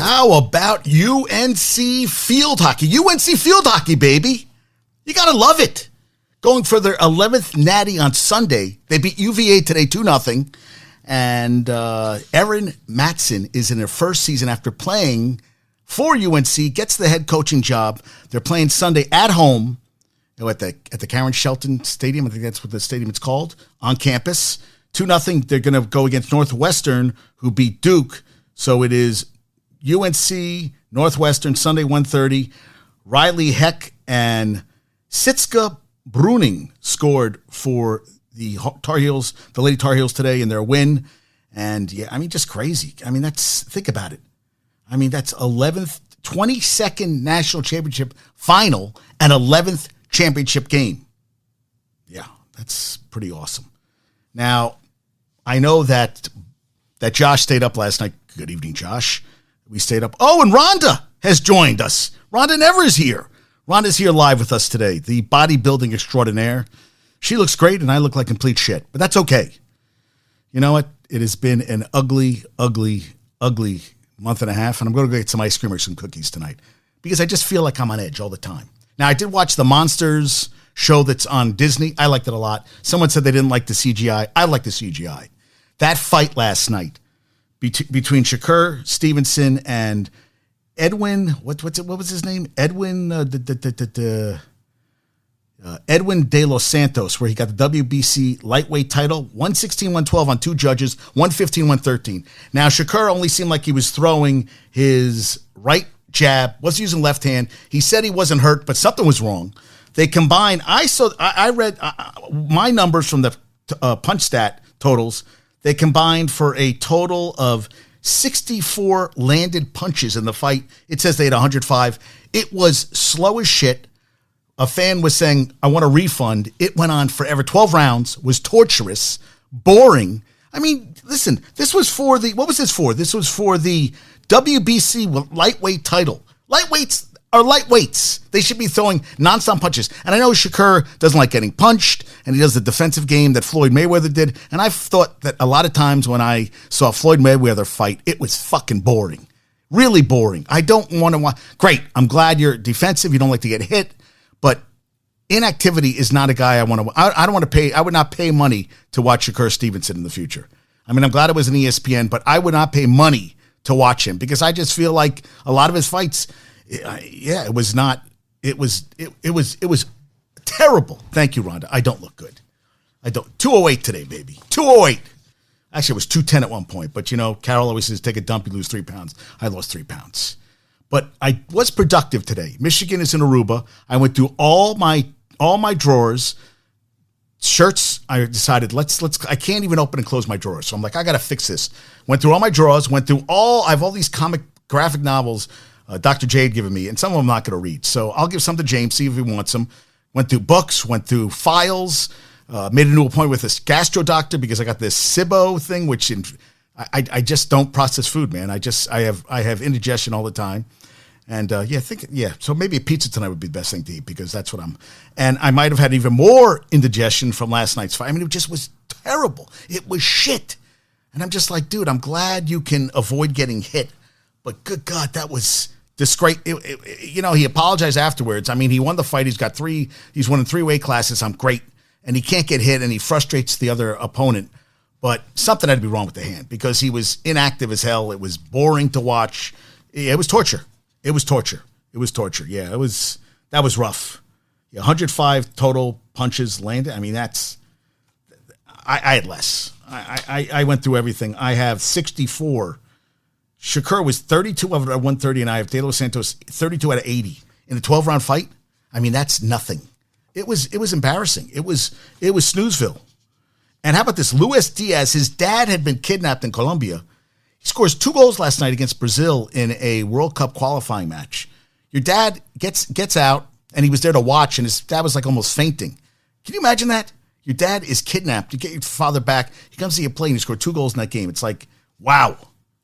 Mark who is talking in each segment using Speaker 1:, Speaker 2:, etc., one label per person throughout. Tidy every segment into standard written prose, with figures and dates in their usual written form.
Speaker 1: How about UNC field hockey? UNC field hockey, baby. You got to love it. Going for their 11th natty on Sunday. They beat UVA today 2-0. And Erin Matson is in her first season after playing for UNC, gets the head coaching job. They're playing Sunday at home at the Karen Shelton Stadium. I think that's what the stadium is called, on campus. 2-0. They're going to go against Northwestern, who beat Duke. So it is UNC, Northwestern, Sunday 1:30. Riley Heck and Sitka Bruning scored for the Tar Heels, the Lady Tar Heels today in their win. And yeah, I mean, just crazy. I mean, think about it. I mean, that's 11th, 22nd national championship final and 11th championship game. Yeah, that's pretty awesome. Now, I know that Josh stayed up last night. Good evening, Josh. We stayed up. Oh, and Rhonda has joined us. Rhonda Never is here. Rhonda's here live with us today, the bodybuilding extraordinaire. She looks great, and I look like complete shit, but that's okay. You know what? It has been an ugly, ugly, ugly month and a half, and I'm going to go get some ice cream or some cookies tonight because I just feel like I'm on edge all the time. Now, I did watch the Monsters show that's on Disney. I liked it a lot. Someone said they didn't like the CGI. I like the CGI. That fight last night between Shakur Stevenson and Edwin, what was his name? Edwin Edwin De Los Santos, where he got the WBC lightweight title, 116-112 on two judges, 115-113. Now, Shakur only seemed like he was throwing his right jab, was using left hand. He said he wasn't hurt, but something was wrong. They combined. I read my numbers from the punch stat totals. They combined for a total of 64 landed punches in the fight. It says they had 105. It was slow as shit. A fan was saying, I want a refund. It went on forever. 12 rounds, was torturous, boring. I mean, listen, this was for what was this for? This was for the WBC lightweight title. Lightweights are lightweights. They should be throwing nonstop punches. And I know Shakur doesn't like getting punched, and he does the defensive game that Floyd Mayweather did. And I've thought that a lot of times when I saw Floyd Mayweather fight, it was fucking boring. Really boring. I don't want to watch. Great. I'm glad you're defensive. You don't like to get hit. But inactivity is not a guy I want to. I don't want to pay. I would not pay money to watch Shakur Stevenson in the future. I mean, I'm glad it was an ESPN, but I would not pay money to watch him because I just feel like a lot of his fights. Yeah, it was not. It was terrible. Thank you, Rhonda. I don't look good. I don't. 208 today, baby. 208. Actually, it was 210 at one point. But you know, Carol always says, "Take a dump, you lose 3 pounds." I lost 3 pounds. But I was productive today. Michigan is in Aruba. I went through all my drawers, shirts. I decided I can't even open and close my drawers. So I'm like, I got to fix this. Went through all my drawers, I have all these graphic novels Dr. J had given me, and some of them I'm not going to read. So I'll give some to James, see if he wants them. Went through books, went through files, made a new appointment with this gastro doctor because I got this SIBO thing, which I just don't process food, man. I have indigestion all the time. And so maybe a pizza tonight would be the best thing to eat because that's what and I might have had even more indigestion from last night's fight. I mean, it just was terrible. It was shit. And I'm just like, dude, I'm glad you can avoid getting hit. But good God, that was disgrace. He apologized afterwards. I mean, he won the fight. He's won in 3 weight classes. I'm great. And he can't get hit and he frustrates the other opponent. But something had to be wrong with the hand because he was inactive as hell. It was boring to watch. It was torture. It was torture. Yeah, that was rough. 105 total punches landed. I mean, I had less. I went through everything. I have 64. Shakur was 32 out of 130, and I have De Los Santos 32 out of 80 in a 12-round fight. I mean, that's nothing. It was embarrassing. It was snoozeville. And how about this? Luis Diaz, his dad had been kidnapped in Colombia. He scores 2 goals last night against Brazil in a World Cup qualifying match. Your dad gets out, and he was there to watch, and his dad was like almost fainting. Can you imagine that? Your dad is kidnapped. You get your father back. He comes to your play, and he scored 2 goals in that game. It's like, wow.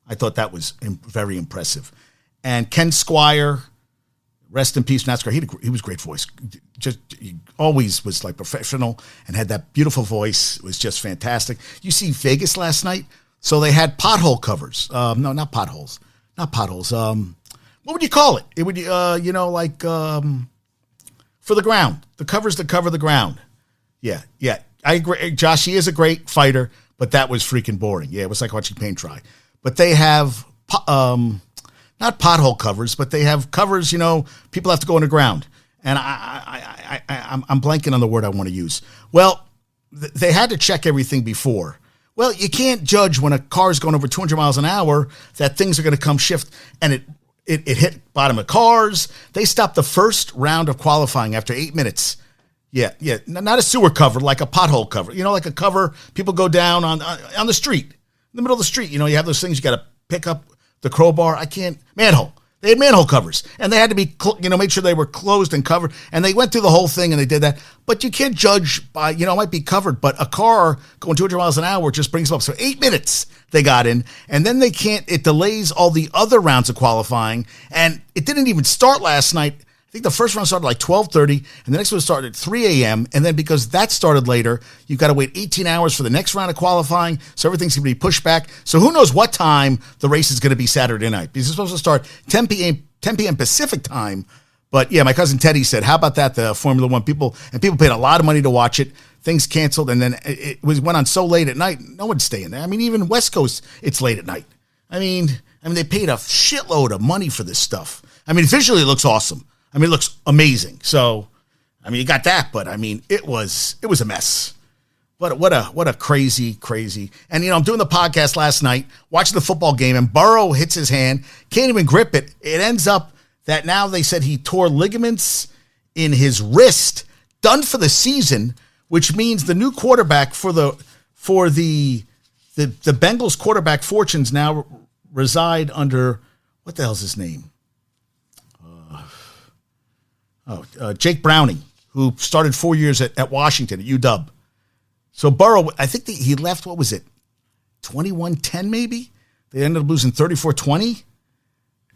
Speaker 1: I thought that was very impressive. And Ken Squire, rest in peace, NASCAR. He was a great voice. He always was like professional and had that beautiful voice. It was just fantastic. You see Vegas last night? So they had pothole covers. No, not potholes. not potholes. What would you call it? It would, like for the ground, the covers that cover the ground. Yeah. I agree. Josh, he is a great fighter, but that was freaking boring. Yeah, it was like watching paint dry. But they have, not pothole covers, but they have covers, people have to go in the ground. And I'm blanking on the word I want to use. Well, they had to check everything before. Well, you can't judge when a car is going over 200 miles an hour that things are going to come shift, and it hit bottom of cars. They stopped the first round of qualifying after 8 minutes. Yeah. Not a sewer cover, like a pothole cover. Like a cover people go down on the street, in the middle of the street. You have those things you got to pick up the crowbar. Manhole. They had manhole covers, and they had to be, make sure they were closed and covered. And they went through the whole thing, and they did that. But you can't judge by, it might be covered, but a car going 200 miles an hour just brings them up. So 8 minutes they got in, and then it delays all the other rounds of qualifying. And it didn't even start last night. I think the first round started like 12:30, and the next one started at 3 a.m. And then because that started later, you've got to wait 18 hours for the next round of qualifying. So everything's going to be pushed back. So who knows what time the race is going to be Saturday night? Because it's supposed to start 10 p.m. Pacific time. But yeah, my cousin Teddy said, how about that? The Formula One people paid a lot of money to watch it. Things canceled, and then it went on so late at night, no one's staying there. I mean, even West Coast, it's late at night. I mean, they paid a shitload of money for this stuff. I mean, visually it looks awesome. I mean, it looks amazing. So, you got that, but it was a mess. What a crazy. And I'm doing the podcast last night, watching the football game, and Burrow hits his hand, can't even grip it. It ends up that now they said he tore ligaments in his wrist, done for the season, which means the new quarterback for the Bengals quarterback fortunes now reside under, what the hell's his name? Jake Browning, who started 4 years at Washington, at UW. So Burrow, I think he left, what was it, 21-10 maybe? They ended up losing 34-20.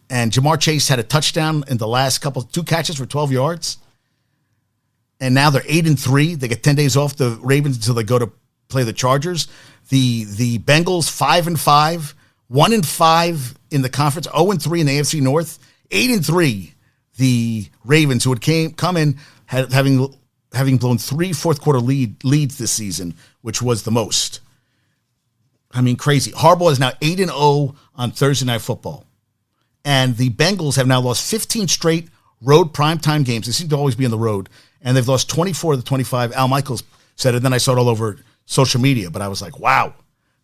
Speaker 1: And Jamar Chase had a touchdown in the last two catches for 12 yards. And now they're 8-3. They get 10 days off the Ravens until they go to play the Chargers. The Bengals 5-5, 1-5 in the conference, 0-3 in the AFC North, 8-3. The Ravens, who had come in having blown 3 fourth-quarter leads this season, which was the most. Crazy. Harbaugh is now 8-0 on Thursday Night Football. And the Bengals have now lost 15 straight road primetime games. They seem to always be on the road. And they've lost 24 of the 25. Al Michaels said it, and then I saw it all over social media. But I was like, wow,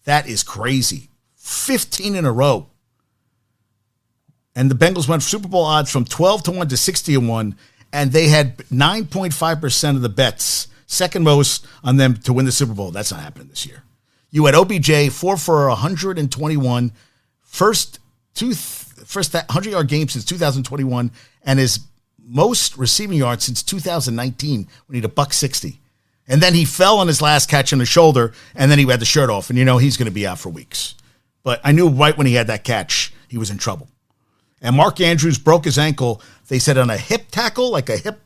Speaker 1: that is crazy. 15 in a row. And the Bengals went Super Bowl odds from 12-1 to 60-1, and they had 9.5% of the bets, second most on them to win the Super Bowl. That's not happening this year. You had OBJ 4 for 121, first 100-yard game since 2021, and his most receiving yards since 2019 when he had $160. And then he fell on his last catch on the shoulder, and then he had the shirt off, and he's going to be out for weeks. But I knew right when he had that catch, he was in trouble. And Mark Andrews broke his ankle, they said, on a hip tackle, like a hip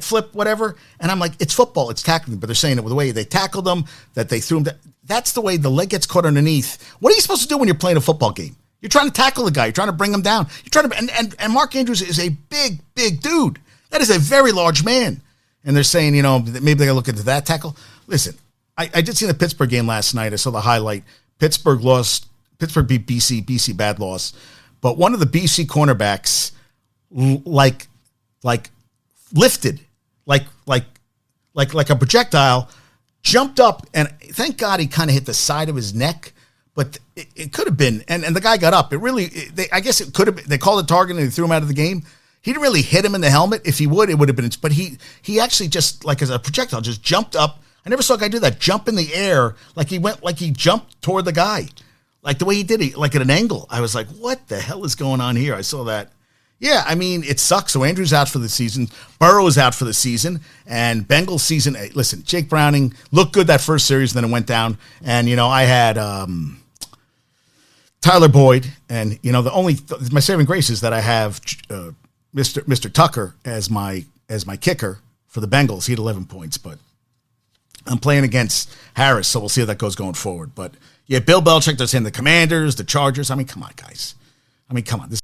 Speaker 1: flip, whatever. And I'm like, it's football, it's tackling. But they're saying it with the way they tackled him, that they threw him. That's the way the leg gets caught underneath. What are you supposed to do when you're playing a football game? You're trying to tackle the guy. You're trying to bring him down. You're trying to, and Mark Andrews is a big dude. That is a very large man. And they're saying, maybe they got to look into that tackle. Listen, I did see the Pittsburgh game last night. I saw the highlight. Pittsburgh lost. Pittsburgh beat BC. BC bad loss. But one of the BC cornerbacks, lifted, like a projectile, jumped up, and thank God he kind of hit the side of his neck. But it could have been, and the guy got up. I guess it could have been. They called it target and they threw him out of the game. He didn't really hit him in the helmet. If he would, it would have been. But he actually just, like as a projectile, just jumped up. I never saw a guy do that. Jump in the air, like he jumped toward the guy. Like the way he did it, like at an angle. I was like, what the hell is going on here? I saw that. Yeah, it sucks. So Andrew's out for the season. Burrow is out for the season. And Bengals season, listen, Jake Browning looked good that first series, then it went down. And, I had Tyler Boyd. And, my saving grace is that I have Mr. Tucker as my kicker for the Bengals. He had 11 points, but I'm playing against Harris, so we'll see how that goes going forward. But, yeah, Bill Belichick does him the Commanders, the Chargers. Come on, guys. I mean, come on. This